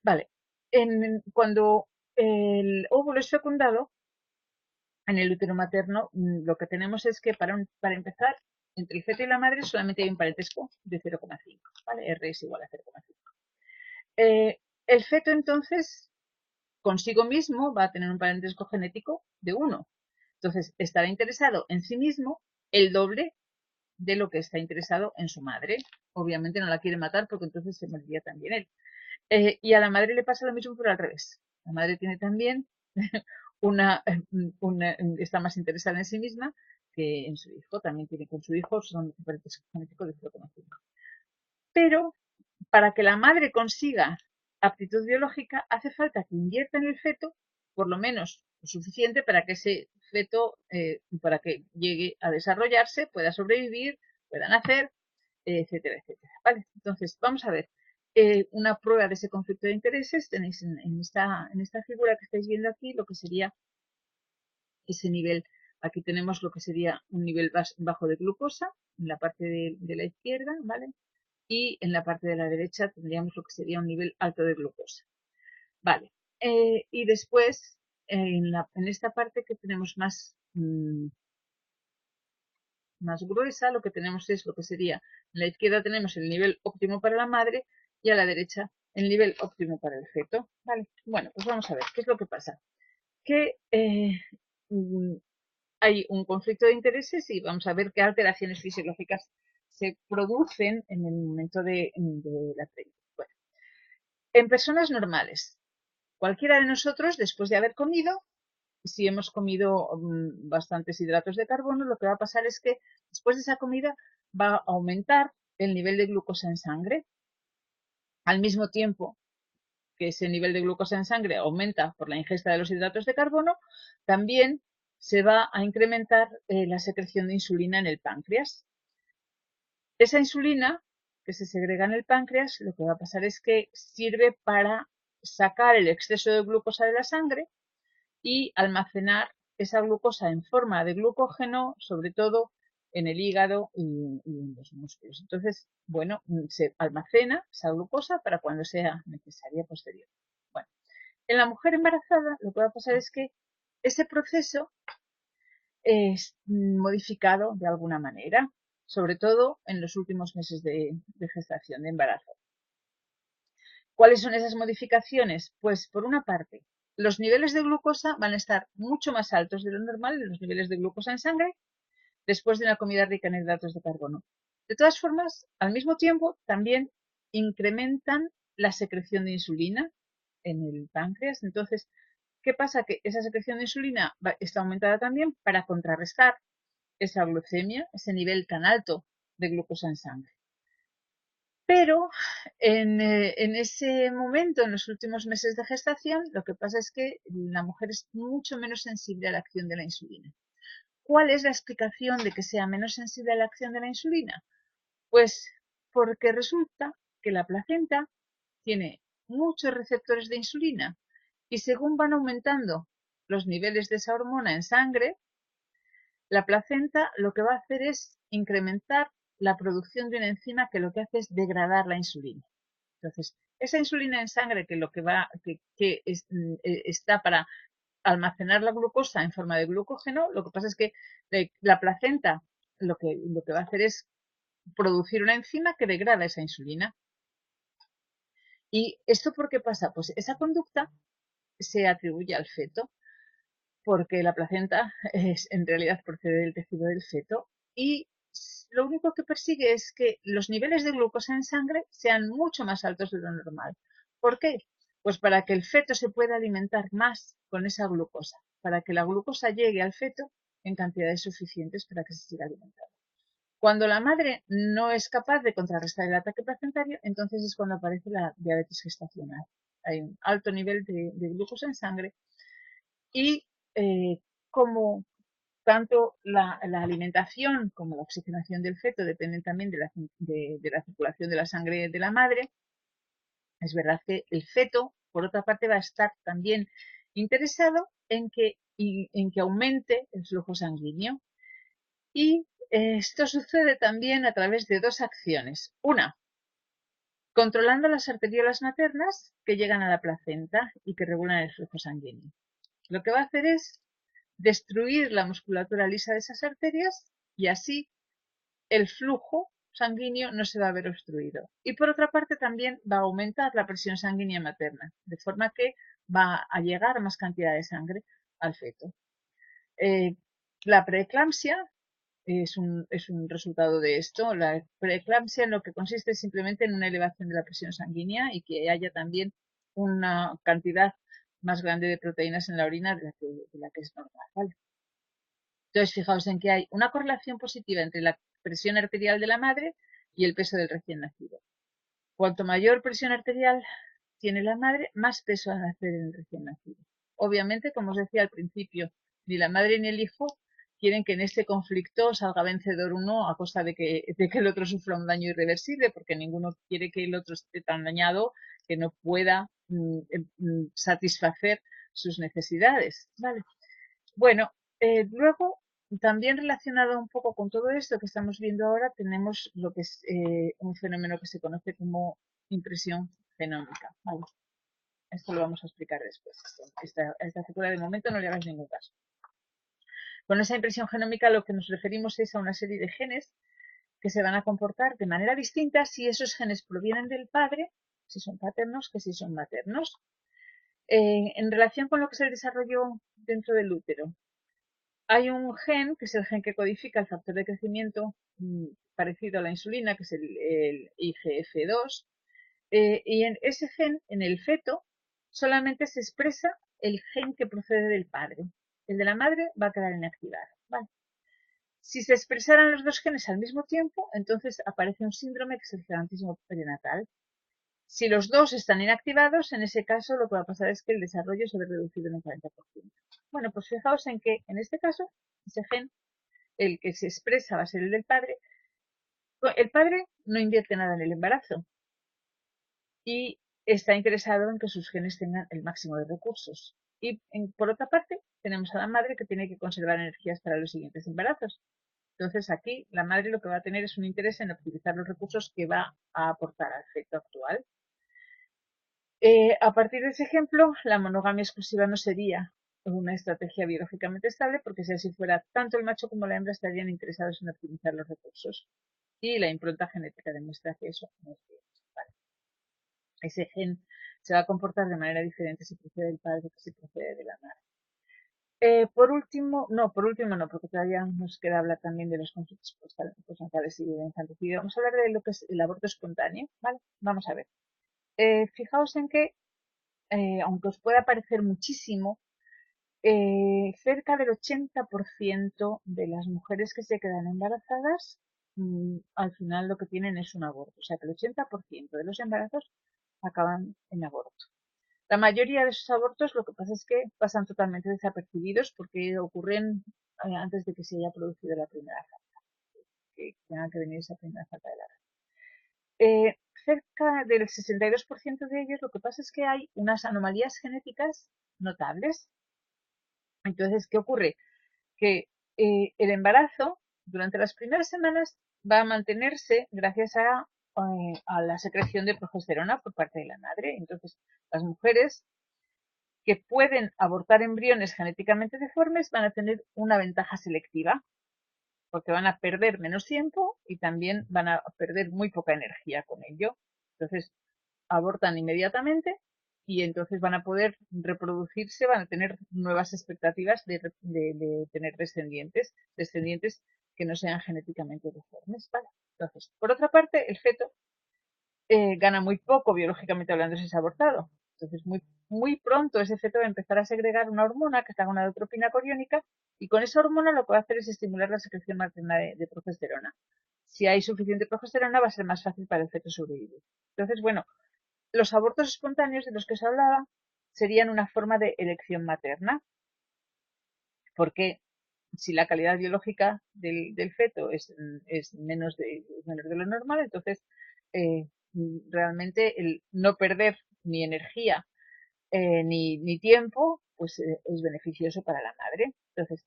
Vale, cuando el óvulo es fecundado, en el útero materno, lo que tenemos es que para empezar, entre el feto y la madre solamente hay un parentesco de 0,5, ¿vale? R es igual a 0,5. El feto entonces consigo mismo va a tener un parentesco genético de 1. Entonces estará interesado en sí mismo el doble de lo que está interesado en su madre. Obviamente no la quiere matar porque entonces se moriría también él. Y a la madre le pasa lo mismo pero al revés. La madre tiene también está más interesada en sí misma que en su hijo. También tiene con su hijo son parentesco genético de 0,5. Pero para que la madre consiga aptitud biológica hace falta que invierta en el feto por lo menos lo suficiente para que ese feto, para que llegue a desarrollarse, pueda sobrevivir, pueda nacer, etcétera, etcétera. ¿Vale? Entonces, vamos a ver una prueba de ese conflicto de intereses. Tenéis en esta figura que estáis viendo aquí lo que sería ese nivel. Aquí tenemos lo que sería un nivel bajo de glucosa en la parte de la izquierda, ¿vale? Y en la parte de la derecha tendríamos lo que sería un nivel alto de glucosa. Vale. Y después, en esta parte que tenemos más gruesa, lo que tenemos es lo que sería, en la izquierda tenemos el nivel óptimo para la madre y a la derecha el nivel óptimo para el feto. Vale. Bueno, pues vamos a ver qué es lo que pasa. Que hay un conflicto de intereses y vamos a ver qué alteraciones fisiológicas se producen en el momento de la preñación. Bueno, en personas normales, cualquiera de nosotros, después de haber comido, si hemos comido bastantes hidratos de carbono, lo que va a pasar es que después de esa comida va a aumentar el nivel de glucosa en sangre. Al mismo tiempo que ese nivel de glucosa en sangre aumenta por la ingesta de los hidratos de carbono, también se va a incrementar la secreción de insulina en el páncreas. Esa insulina que se segrega en el páncreas, lo que va a pasar es que sirve para sacar el exceso de glucosa de la sangre y almacenar esa glucosa en forma de glucógeno, sobre todo en el hígado y en los músculos. Entonces, bueno, se almacena esa glucosa para cuando sea necesaria posterior. Bueno, en la mujer embarazada lo que va a pasar es que ese proceso es modificado de alguna manera, sobre todo en los últimos meses de gestación, de embarazo. ¿Cuáles son esas modificaciones? Pues por una parte, los niveles de glucosa van a estar mucho más altos de lo normal, los niveles de glucosa en sangre, después de una comida rica en hidratos de carbono. De todas formas, al mismo tiempo, también incrementan la secreción de insulina en el páncreas. Entonces, ¿qué pasa? Que esa secreción de insulina está aumentada también para contrarrestar esa glucemia, ese nivel tan alto de glucosa en sangre. Pero en ese momento, en los últimos meses de gestación, lo que pasa es que la mujer es mucho menos sensible a la acción de la insulina. ¿Cuál es la explicación de que sea menos sensible a la acción de la insulina? Pues porque resulta que la placenta tiene muchos receptores de insulina y según van aumentando los niveles de esa hormona en sangre, la placenta lo que va a hacer es incrementar la producción de una enzima que lo que hace es degradar la insulina. Entonces, esa insulina en sangre que lo que va, que está para almacenar la glucosa en forma de glucógeno, lo que pasa es que la placenta lo que va a hacer es producir una enzima que degrada esa insulina. ¿Y esto por qué pasa? Pues esa conducta se atribuye al feto, porque la placenta en realidad procede del tejido del feto y lo único que persigue es que los niveles de glucosa en sangre sean mucho más altos de lo normal. ¿Por qué? Pues para que el feto se pueda alimentar más con esa glucosa, para que la glucosa llegue al feto en cantidades suficientes para que se siga alimentando. Cuando la madre no es capaz de contrarrestar el ataque placentario, entonces es cuando aparece la diabetes gestacional. Hay un alto nivel de glucosa en sangre y como tanto la alimentación como la oxigenación del feto dependen también de la circulación de la sangre de la madre, es verdad que el feto, por otra parte, va a estar también interesado en que aumente el flujo sanguíneo. Y esto sucede también a través de dos acciones. Una, controlando las arteriolas maternas que llegan a la placenta y que regulan el flujo sanguíneo. Lo que va a hacer es destruir la musculatura lisa de esas arterias y así el flujo sanguíneo no se va a ver obstruido. Y por otra parte también va a aumentar la presión sanguínea materna, de forma que va a llegar más cantidad de sangre al feto. La preeclampsia es un resultado de esto. La preeclampsia en lo que consiste simplemente en una elevación de la presión sanguínea y que haya también una cantidad más grande de proteínas en la orina de la que es normal, ¿vale? Entonces, fijaos en que hay una correlación positiva entre la presión arterial de la madre y el peso del recién nacido. Cuanto mayor presión arterial tiene la madre, más peso va a hacer el recién nacido. obviamente, como os decía al principio, ni la madre ni el hijo quieren que en este conflicto salga vencedor uno a costa de que el otro sufra un daño irreversible, porque ninguno quiere que el otro esté tan dañado que no pueda satisfacer sus necesidades. ¿Vale? Bueno, luego, también relacionado un poco con todo esto que estamos viendo ahora, tenemos lo que es un fenómeno que se conoce como impresión genómica. ¿Vale? Esto lo vamos a explicar después. Esta figura de momento no le hagáis ningún caso. Con esa impresión genómica lo que nos referimos es a una serie de genes que se van a comportar de manera distinta si esos genes provienen del padre, si son paternos, que si son maternos. En relación con lo que es el desarrollo dentro del útero, hay un gen, que es el gen que codifica el factor de crecimiento parecido a la insulina, que es el IGF-2, y en ese gen, en el feto, solamente se expresa el gen que procede del padre. El de la madre va a quedar inactivado. ¿Vale? Si se expresaran los dos genes al mismo tiempo, entonces aparece un síndrome que es el gigantismo perinatal. Si los dos están inactivados, en ese caso lo que va a pasar es que el desarrollo se ve reducido en un 40%. Bueno, pues fijaos en que en este caso, ese gen, el que se expresa va a ser el del padre. El padre no invierte nada en el embarazo y está interesado en que sus genes tengan el máximo de recursos. Y por otra parte, tenemos a la madre que tiene que conservar energías para los siguientes embarazos. Entonces aquí la madre lo que va a tener es un interés en optimizar los recursos que va a aportar al feto actual. A partir de ese ejemplo, la monogamia exclusiva no sería una estrategia biológicamente estable, porque si así fuera, tanto el macho como la hembra estarían interesados en optimizar los recursos. Y la impronta genética demuestra que eso no es cierto. Vale. Ese gen se va a comportar de manera diferente si procede del padre que si procede de la madre. Por último, no, porque todavía nos queda hablar también de los conflictos postnatales y de infanticida. Vamos a hablar de lo que es el aborto espontáneo, ¿vale? Vamos a ver. Fijaos en que, aunque os pueda parecer muchísimo, cerca del 80% de las mujeres que se quedan embarazadas, al final lo que tienen es un aborto. O sea que el 80% de los embarazos acaban en aborto. La mayoría de esos abortos lo que pasa es que pasan totalmente desapercibidos porque ocurren antes de que se haya producido la primera falta, que tenga que venir esa primera falta de la red. Cerca del 62% de ellos lo que pasa es que hay unas anomalías genéticas notables. Entonces, ¿qué ocurre? Que el embarazo durante las primeras semanas va a mantenerse gracias a la secreción de progesterona por parte de la madre. Entonces, las mujeres que pueden abortar embriones genéticamente deformes van a tener una ventaja selectiva, porque van a perder menos tiempo y también van a perder muy poca energía con ello. Entonces, abortan inmediatamente y entonces van a poder reproducirse, van a tener nuevas expectativas de tener descendientes que no sean genéticamente deformes. ¿Vale? Entonces, por otra parte, el feto gana muy poco biológicamente hablando si es abortado. Entonces, muy pronto ese feto va a empezar a segregar una hormona que es la gonadotropina coriónica y con esa hormona lo que va a hacer es estimular la secreción materna de progesterona. Si hay suficiente progesterona va a ser más fácil para el feto sobrevivir. Entonces, bueno, los abortos espontáneos de los que os hablaba serían una forma de elección materna, porque si la calidad biológica del feto es menos menor de lo normal, entonces realmente el no perder ni energía ni tiempo, pues es beneficioso para la madre. Entonces,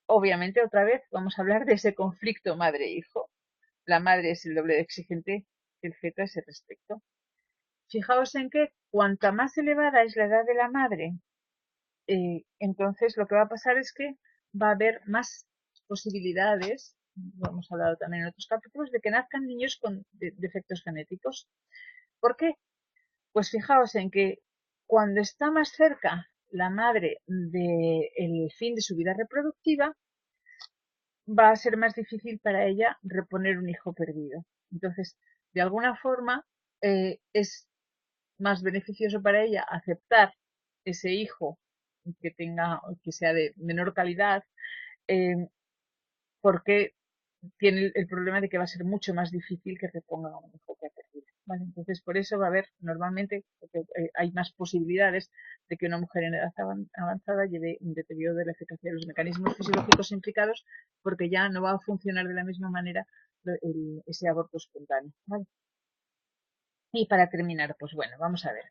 obviamente, otra vez vamos a hablar de ese conflicto madre-hijo. La madre es el doble de exigente que el feto a ese respecto. Fijaos en que cuanta más elevada es la edad de la madre, entonces lo que va a pasar es que va a haber más posibilidades, lo hemos hablado también en otros capítulos, de que nazcan niños con defectos genéticos. ¿Por qué? Pues fijaos en que cuando está más cerca la madre del fin de su vida reproductiva, va a ser más difícil para ella reponer un hijo perdido. Entonces, de alguna forma, es más beneficioso para ella aceptar ese hijo que sea de menor calidad, eh, porque tiene el problema de que va a ser mucho más difícil que reponga un hijo que ha perdido. ¿vale? Entonces, por eso va a haber normalmente, porque, hay más posibilidades de que una mujer en edad avanzada lleve un deterioro de la eficacia de los mecanismos fisiológicos implicados, porque ya no va a funcionar de la misma manera ese aborto espontáneo, ¿vale? Y para terminar, pues bueno, vamos a ver.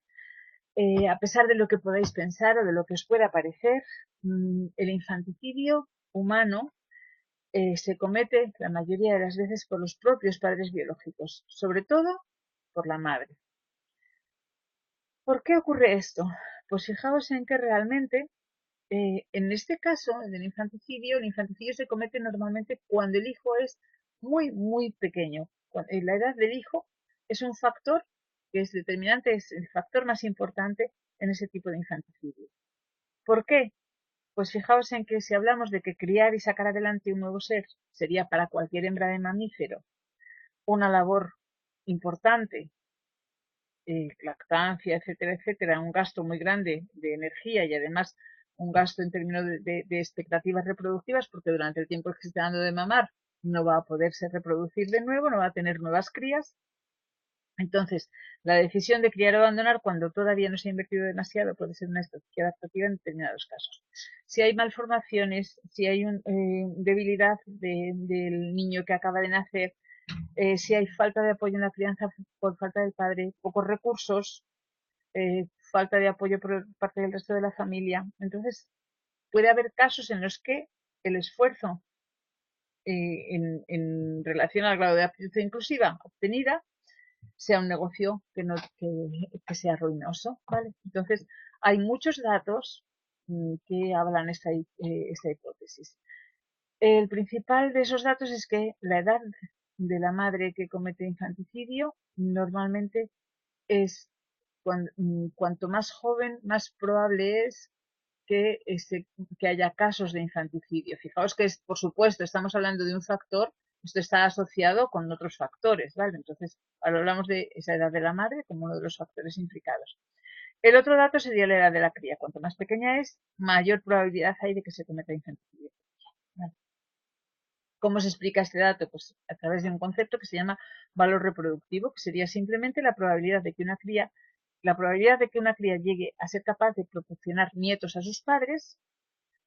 A pesar de lo que podáis pensar o de lo que os pueda parecer, el infanticidio humano se comete la mayoría de las veces por los propios padres biológicos, sobre todo por la madre. ¿Por qué ocurre esto? Pues fijaos en que realmente, en este caso, en el infanticidio se comete normalmente cuando el hijo es muy, muy pequeño. La edad del hijo es un factor que es determinante, es el factor más importante en ese tipo de infanticidio. ¿Por qué? Pues fijaos en que si hablamos de que criar y sacar adelante un nuevo ser sería para cualquier hembra de mamífero una labor importante, lactancia, etcétera, etcétera, un gasto muy grande de energía y además un gasto en términos de expectativas reproductivas, porque durante el tiempo que se está dando de mamar no va a poderse reproducir de nuevo, no va a tener nuevas crías. Entonces, la decisión de criar o abandonar cuando todavía no se ha invertido demasiado puede ser una estrategia adaptativa en determinados casos. Si hay malformaciones, si hay debilidad del niño que acaba de nacer, si hay falta de apoyo en la crianza por falta del padre, pocos recursos, falta de apoyo por parte del resto de la familia. Entonces, puede haber casos en los que el esfuerzo en relación al grado de aptitud inclusiva obtenida sea un negocio que sea ruinoso, ¿vale? Entonces, hay muchos datos que hablan esta hipótesis. El principal de esos datos es que la edad de la madre que comete infanticidio normalmente es cuanto más joven, más probable es que, que haya casos de infanticidio. Fijaos que, por supuesto, estamos hablando de un factor, esto está asociado con otros factores, ¿vale? Entonces, ahora hablamos de esa edad de la madre como uno de los factores implicados. El otro dato sería la edad de la cría. Cuanto más pequeña es, mayor probabilidad hay de que se cometa infanticidio. ¿Vale? ¿Cómo se explica este dato? Pues a través de un concepto que se llama valor reproductivo, que sería simplemente la probabilidad de que una cría llegue a ser capaz de proporcionar nietos a sus padres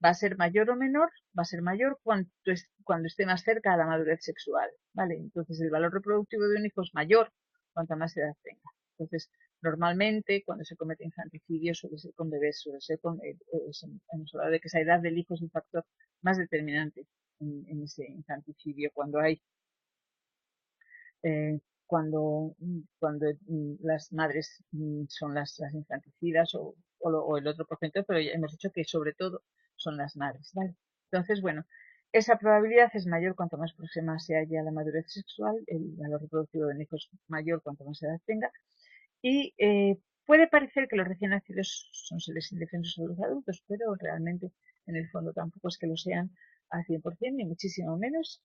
va a ser mayor o menor, va a ser mayor cuando esté más cerca a la madurez sexual, ¿vale? Entonces el valor reproductivo de un hijo es mayor cuanta más edad tenga. Entonces, normalmente cuando se comete infanticidio suele ser con bebés, hemos hablado de que esa edad del hijo es un factor más determinante en ese infanticidio, cuando hay eh, cuando las madres son las infanticidas o el otro porcentaje, pero ya hemos dicho que sobre todo son las madres, ¿vale? Entonces, bueno, esa probabilidad es mayor cuanto más próxima se haya a la madurez sexual, el valor reproductivo del hijo es mayor cuanto más edad tenga, y puede parecer que los recién nacidos son seres indefensos a los adultos, pero realmente en el fondo tampoco es que lo sean al 100%, ni muchísimo menos,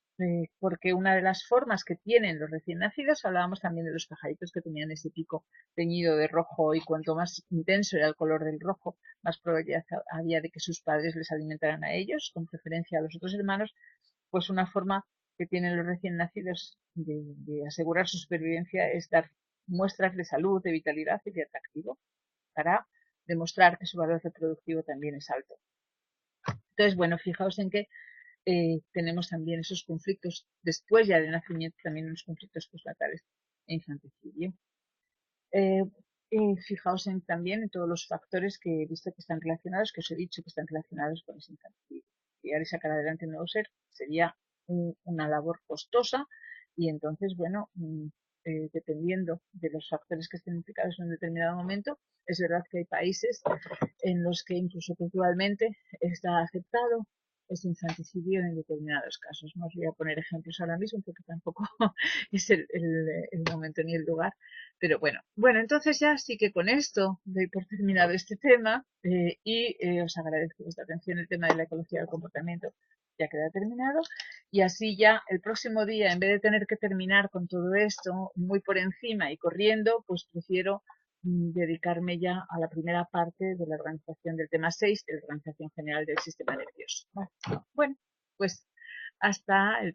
porque una de las formas que tienen los recién nacidos, hablábamos también de los pajaritos que tenían ese pico teñido de rojo y cuanto más intenso era el color del rojo, más probabilidad había de que sus padres les alimentaran a ellos, con preferencia a los otros hermanos, pues una forma que tienen los recién nacidos de asegurar su supervivencia es dar muestras de salud, de vitalidad y de atractivo para demostrar que su valor reproductivo también es alto. Entonces, bueno, fijaos en que tenemos también esos conflictos después ya del nacimiento, también unos conflictos postnatales e infanticidio. Fijaos también en todos los factores que he visto que están relacionados, que os he dicho que están relacionados con ese infanticidio. Criar y sacar adelante un nuevo ser sería una labor costosa y entonces, bueno, dependiendo de los factores que estén implicados en un determinado momento, es verdad que hay países en los que incluso culturalmente está aceptado este infanticidio en determinados casos. No os voy a poner ejemplos ahora mismo porque tampoco es el momento ni el lugar. Pero bueno, entonces ya sí que con esto doy por terminado este tema os agradezco vuestra atención. El tema de la ecología del comportamiento ya queda terminado y así ya el próximo día, en vez de tener que terminar con todo esto muy por encima y corriendo, pues prefiero dedicarme ya a la primera parte de la organización del tema 6 de la organización general del sistema nervioso. Bueno, pues hasta el